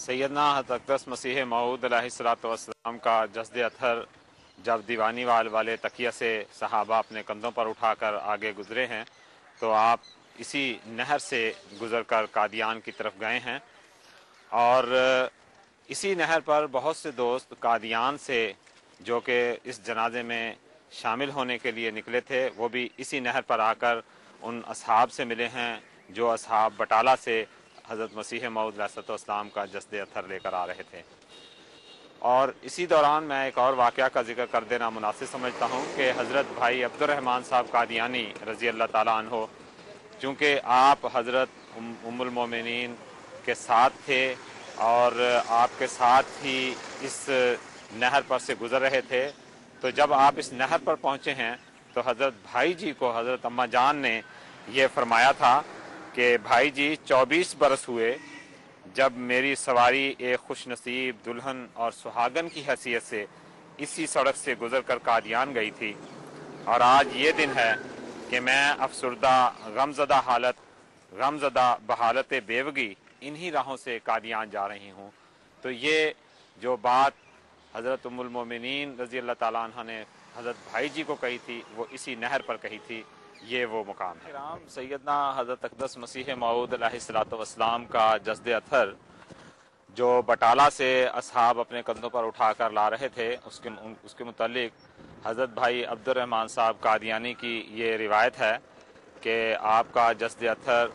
سیدنا حضرت اقدس مسیح موعود علیہ الصلوۃ والسلام کا جسد اطہر جب دیوانی والے تکیہ سے صحابہ اپنے کندھوں پر اٹھا کر آگے گزرے ہیں تو آپ اسی نہر سے گزر کر قادیان کی طرف گئے ہیں، اور اسی نہر پر بہت سے دوست قادیان سے جو کہ اس جنازے میں شامل ہونے کے لیے نکلے تھے وہ بھی اسی نہر پر آ کر ان اصحاب سے ملے ہیں جو اصحاب بٹالہ سے حضرت مسیح موعود علیہ السلام کا جسد اطہر لے کر آ رہے تھے۔ اور اسی دوران میں ایک اور واقعہ کا ذکر کر دینا مناسب سمجھتا ہوں کہ حضرت بھائی عبد الرحمن صاحب قادیانی رضی اللہ تعالیٰ عنہ، چونکہ آپ حضرت ام المومنین کے ساتھ تھے اور آپ کے ساتھ ہی اس نہر پر سے گزر رہے تھے، تو جب آپ اس نہر پر پہنچے ہیں تو حضرت بھائی جی کو حضرت اماں جان نے یہ فرمایا تھا کہ بھائی جی 24 برس ہوئے جب میری سواری ایک خوش نصیب دلہن اور سہاگن کی حیثیت سے اسی سڑک سے گزر کر قادیان گئی تھی، اور آج یہ دن ہے کہ میں افسردہ غمزدہ بحالت بیوگی انہی راہوں سے قادیان جا رہی ہوں۔ تو یہ جو بات حضرت ام المومنین رضی اللہ تعالیٰ عنہ نے حضرت بھائی جی کو کہی تھی وہ اسی نہر پر کہی تھی، یہ وہ مقام ہے۔ سیدنا حضرت اقدس مسیح موعود علیہ السلام کا جسد اطہر جو بٹالہ سے اصحاب اپنے کندھوں پر اٹھا کر لا رہے تھے، اس کے متعلق حضرت بھائی عبد الرحمن صاحب قادیانی کی یہ روایت ہے کہ آپ کا جسد اطہر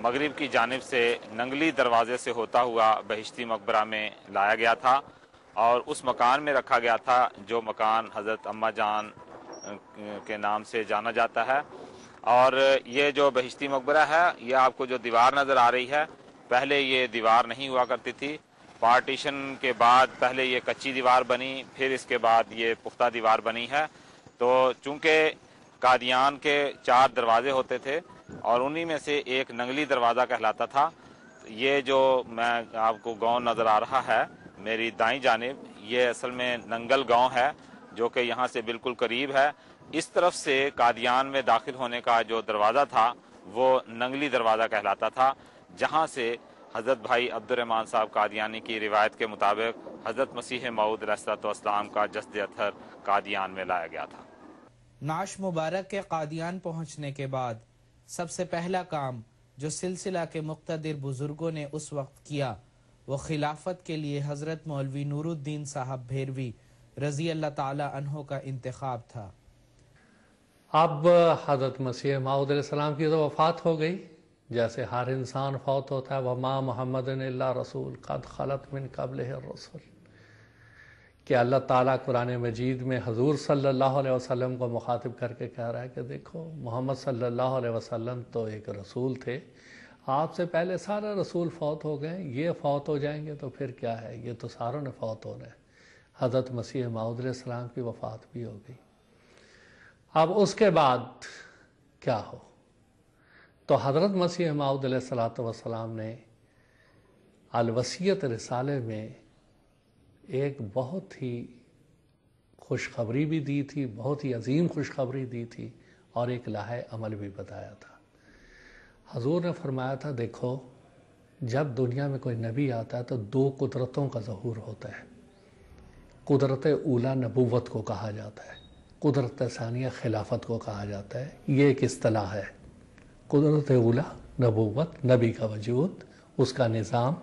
مغرب کی جانب سے ننگلی دروازے سے ہوتا ہوا بہشتی مقبرہ میں لایا گیا تھا، اور اس مکان میں رکھا گیا تھا جو مکان حضرت اماں جان کے نام سے جانا جاتا ہے۔ اور یہ جو بہشتی مقبرہ ہے، یہ آپ کو جو دیوار نظر آ رہی ہے، پہلے یہ دیوار نہیں ہوا کرتی تھی، پارٹیشن کے بعد پہلے یہ کچی دیوار بنی، پھر اس کے بعد یہ پختہ دیوار بنی ہے۔ تو چونکہ قادیان کے 4 دروازے ہوتے تھے اور انہی میں سے ایک ننگلی دروازہ کہلاتا تھا، یہ جو میں آپ کو گاؤں نظر آ رہا ہے میری دائیں جانب، یہ اصل میں ننگل گاؤں ہے جو کہ یہاں سے بالکل قریب ہے۔ اس طرف سے قادیان میں داخل ہونے کا جو دروازہ تھا وہ ننگلی دروازہ کہلاتا تھا، جہاں سے حضرت بھائی عبد الرحمن صاحب قادیانی کی روایت کے مطابق حضرت مسیح موعود علیہ السلام کا جسد اطہر قادیان میں لایا گیا تھا۔ نعش مبارک کے قادیان پہنچنے کے بعد سب سے پہلا کام جو سلسلہ کے مقتدر بزرگوں نے اس وقت کیا وہ خلافت کے لیے حضرت مولوی نور الدین صاحب بھیروی رضی اللہ تعالی عنہ کا انتخاب تھا۔ اب حضرت مسیح موعود علیہ السلام کی تو وفات ہو گئی، جیسے ہر انسان فوت ہوتا ہے، وما محمد الا رسول قد خلت من قبلہ الرسل، کہ اللہ تعالیٰ قرآن مجید میں حضور صلی اللہ علیہ وسلم کو مخاطب کر کے کہہ رہا ہے کہ دیکھو محمد صلی اللہ علیہ وسلم تو ایک رسول تھے، آپ سے پہلے سارے رسول فوت ہو گئے، یہ فوت ہو جائیں گے تو پھر کیا ہے، یہ تو ساروں نے فوت ہونا ہے۔ حضرت مسیح موعود علیہ السلام کی وفات بھی ہو گئی۔ اب اس کے بعد کیا ہو؟ تو حضرت مسیح موعود علیہ السلام نے الوصیت رسالے میں ایک بہت ہی خوشخبری بھی دی تھی، بہت ہی عظیم خوشخبری دی تھی، اور ایک لائحہ عمل بھی بتایا تھا۔ حضور نے فرمایا تھا دیکھو جب دنیا میں کوئی نبی آتا ہے تو 2 قدرتوں کا ظہور ہوتا ہے۔ قدرت اولیٰ نبوت کو کہا جاتا ہے، قدرت ثانیہ خلافت کو کہا جاتا ہے، یہ ایک اصطلاح ہے۔ قدرت اولیٰ نبوت، نبی کا وجود، اس کا نظام،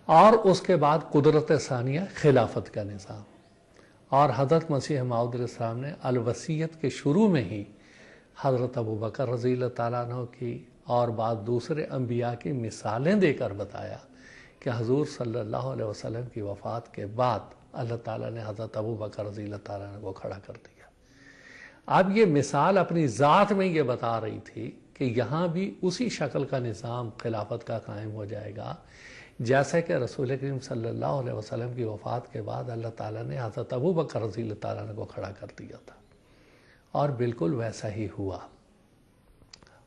اور اس کے بعد قدرت ثانیہ خلافت کا نظام۔ اور حضرت مسیح موعود علیہ السلام نے الوصیت کے شروع میں ہی حضرت ابوبکر رضی اللہ تعالیٰ عنہ کی اور بعض دوسرے انبیاء کی مثالیں دے کر بتایا کہ حضور صلی اللہ علیہ وسلم کی وفات کے بعد اللہ تعالیٰ نے حضرت ابوبکر رضی اللہ تعالیٰ عنہ کو کھڑا کر دیا۔ اب یہ مثال اپنی ذات میں یہ بتا رہی تھی کہ یہاں بھی اسی شکل کا نظام خلافت کا قائم ہو جائے گا جیسے کہ رسول کریم صلی اللہ علیہ وسلم کی وفات کے بعد اللہ تعالیٰ نے حضرت ابوبکر رضی اللہ تعالیٰ عنہ کو کھڑا کر دیا تھا، اور بالکل ویسا ہی ہوا۔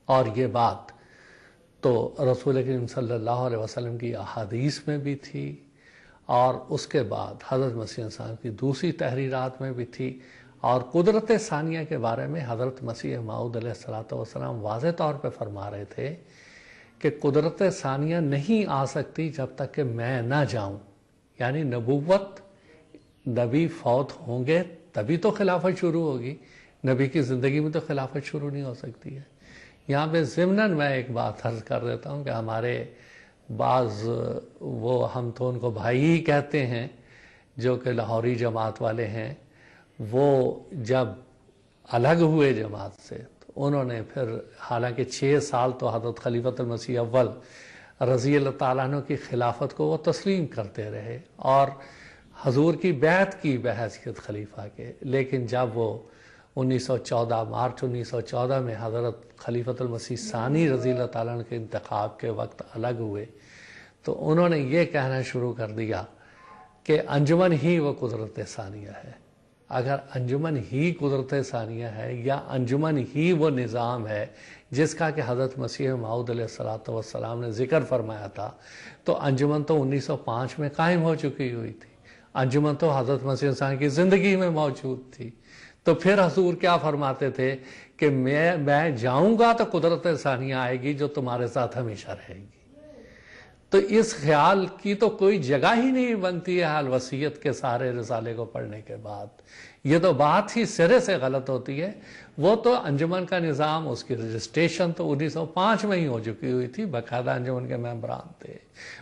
اور یہ بات تو رسول کریم صلی اللہ علیہ وسلم کی احادیث میں بھی تھی، اور اس کے بعد حضرت مسیح صاحب کی دوسری تحریرات میں بھی تھی، اور قدرت ثانیہ کے بارے میں حضرت مسیح موعود علیہ السلام واضح طور پہ فرما رہے تھے کہ قدرت ثانیہ نہیں آ سکتی جب تک کہ میں نہ جاؤں، یعنی نبوت، نبی فوت ہوں گے تبھی تو خلافت شروع ہوگی، نبی کی زندگی میں تو خلافت شروع نہیں ہو سکتی ہے۔ یہاں پہ ضمناً میں ایک بات عرض کر دیتا ہوں کہ ہمارے بعض ہم تو ان کو بھائی ہی کہتے ہیں جو کہ لاہوری جماعت والے ہیں، وہ جب الگ ہوئے جماعت سے تو انہوں نے پھر حالانکہ 6 سال تو حضرت خلیفۃ المسیح اول رضی اللہ تعالیٰ عنہ کی خلافت کو وہ تسلیم کرتے رہے اور حضور کی بیعت کی بحیثیت خلیفہ کے، لیکن جب وہ 1914 مارچ 1914 میں حضرت خلیفۃ المسیح ثانی رضی اللہ تعالیٰ عنہ کے انتخاب کے وقت الگ ہوئے تو انہوں نے یہ کہنا شروع کر دیا کہ انجمن ہی وہ قدرت ثانیہ ہے۔ اگر انجمن ہی قدرت ثانیہ ہے یا انجمن ہی وہ نظام ہے جس کا کہ حضرت مسیح موعود علیہ السلام نے ذکر فرمایا تھا، تو انجمن تو 1905 میں قائم ہو چکی ہوئی تھی، انجمن تو حضرت مسیح انسان کی زندگی میں موجود تھی۔ تو پھر حضور کیا فرماتے تھے کہ میں جاؤں گا تو قدرت ثانیہ آئے گی جو تمہارے ساتھ ہمیشہ رہے گی۔ تو اس خیال کی تو کوئی جگہ ہی نہیں بنتی ہے حال وصیت کے سارے رسالے کو پڑھنے کے بعد، یہ تو بات ہی سرے سے غلط ہوتی ہے۔ وہ تو انجمن کا نظام، اس کی رجسٹریشن تو 1905 میں ہی ہو چکی ہوئی تھی، باقاعدہ انجمن کے ممبران تھے،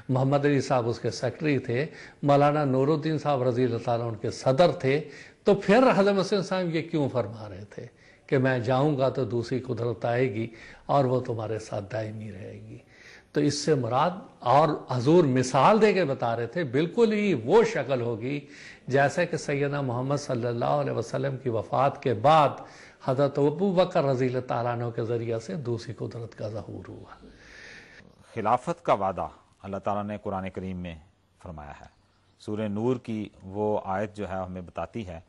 محمد علی صاحب اس کے سیکرٹری تھے، مولانا نور الدین صاحب رضی اللہ تعالیٰ ان کے صدر تھے۔ تو پھر حضرت مسیح صاحب یہ کیوں فرما رہے تھے کہ میں جاؤں گا تو دوسری قدرت آئے گی اور وہ تمہارے ساتھ دائمی رہے گی؟ تو اس سے مراد، اور حضور مثال دے کے بتا رہے تھے، بالکل ہی وہ شکل ہوگی جیسے کہ سیدنا محمد صلی اللہ علیہ وسلم کی وفات کے بعد حضرت ابو بکر رضی اللہ تعالیٰ عنہ کے ذریعہ سے دوسری قدرت کا ظہور ہوا۔ خلافت کا وعدہ اللہ تعالیٰ نے قرآن کریم میں فرمایا ہے۔ سورہ نور کی وہ آیت جو ہے ہمیں بتاتی ہے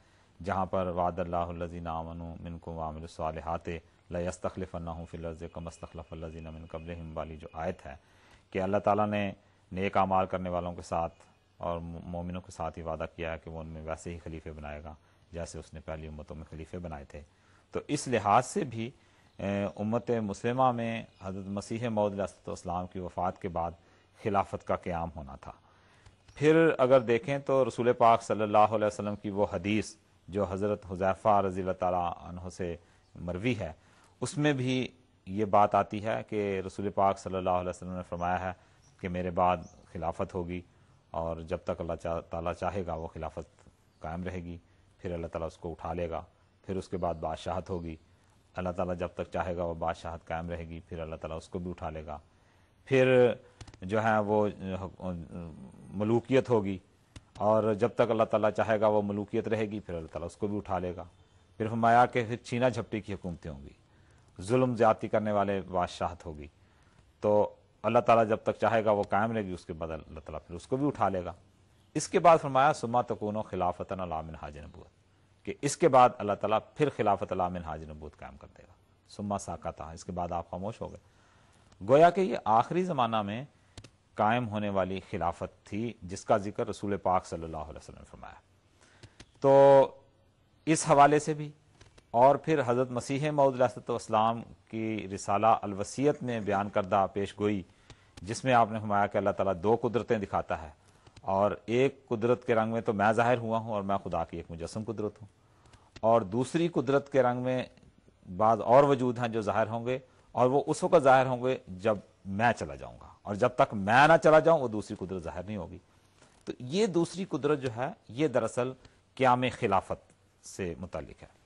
جہاں پر وعد اللہ الذین آمنوا منکم وعملوا الصالحات لَيَسْتَخْلِفَنَّهُمْ فِي الْأَرْضِ كَمَا اسْتَخْلَفَ الَّذِينَ مِن قَبْلِهِمْ والی جو آیت ہے کہ اللہ تعالیٰ نے نیک اعمال کرنے والوں کے ساتھ اور مومنوں کے ساتھ ہی وعدہ کیا ہے کہ وہ ان میں ویسے ہی خلیفے بنائے گا جیسے اس نے پہلی امتوں میں خلیفے بنائے تھے۔ تو اس لحاظ سے بھی امت مسلمہ میں حضرت مسیح موعود علیہ السلام کی وفات کے بعد خلافت کا قیام ہونا تھا۔ پھر اگر دیکھیں تو رسول پاک صلی اللہ علیہ وسلم کی وہ حدیث جو حضرت حذیفہ رضی اللہ تعالیٰ عنہ سے مروی ہے، اس میں بھی یہ بات آتی ہے کہ رسول پاک صلی اللہ علیہ وسلم نے فرمایا ہے کہ میرے بعد خلافت ہوگی اور جب تک اللہ تعالیٰ چاہے گا وہ خلافت قائم رہے گی، پھر اللہ تعالیٰ اس کو اٹھا لے گا، پھر اس کے بعد بادشاہت ہوگی، اللہ تعالیٰ جب تک چاہے گا وہ بادشاہت قائم رہے گی، پھر اللہ تعالیٰ اس کو بھی اٹھا لے گا، پھر جو ہے وہ ملوکیت ہوگی اور جب تک اللہ تعالیٰ چاہے گا وہ ملوکیت رہے گی، پھر اللہ تعالیٰ اس کو بھی اٹھا لے گا۔ پھر فرمایا کہ پھر چھینا جھپٹی کی حکومتیں ہوں گی، ظلم زیادتی کرنے والے بادشاہت ہوگی، تو اللہ تعالیٰ جب تک چاہے گا وہ قائم رہے گی، اس کے بعد اللہ تعالیٰ پھر اس کو بھی اٹھا لے گا۔ اس کے بعد فرمایا ثم تکون خلافۃ علی منہاج نبوت، کہ اس کے بعد اللہ تعالیٰ پھر خلافت علی منہاج نبوت قائم کر دے گا۔ ثم ساکتا، اس کے بعد آپ خاموش ہو گئے۔ گویا کہ یہ آخری زمانہ میں قائم ہونے والی خلافت تھی جس کا ذکر رسول پاک صلی اللہ علیہ وسلم نے فرمایا۔ تو اس حوالے سے بھی، اور پھر حضرت مسیح موعود علیہ السلام کی رسالہ الوصیت میں بیان کردہ پیش گوئی جس میں آپ نے فرمایا کہ اللہ تعالیٰ 2 قدرتیں دکھاتا ہے، اور ایک قدرت کے رنگ میں تو میں ظاہر ہوا ہوں اور میں خدا کی ایک مجسم قدرت ہوں، اور دوسری قدرت کے رنگ میں بعض اور وجود ہیں جو ظاہر ہوں گے، اور وہ اس وقت ظاہر ہوں گے جب میں چلا جاؤں گا، اور جب تک میں نہ چلا جاؤں وہ دوسری قدرت ظاہر نہیں ہوگی۔ تو یہ دوسری قدرت جو ہے یہ دراصل قیام خلافت سے متعلق ہے۔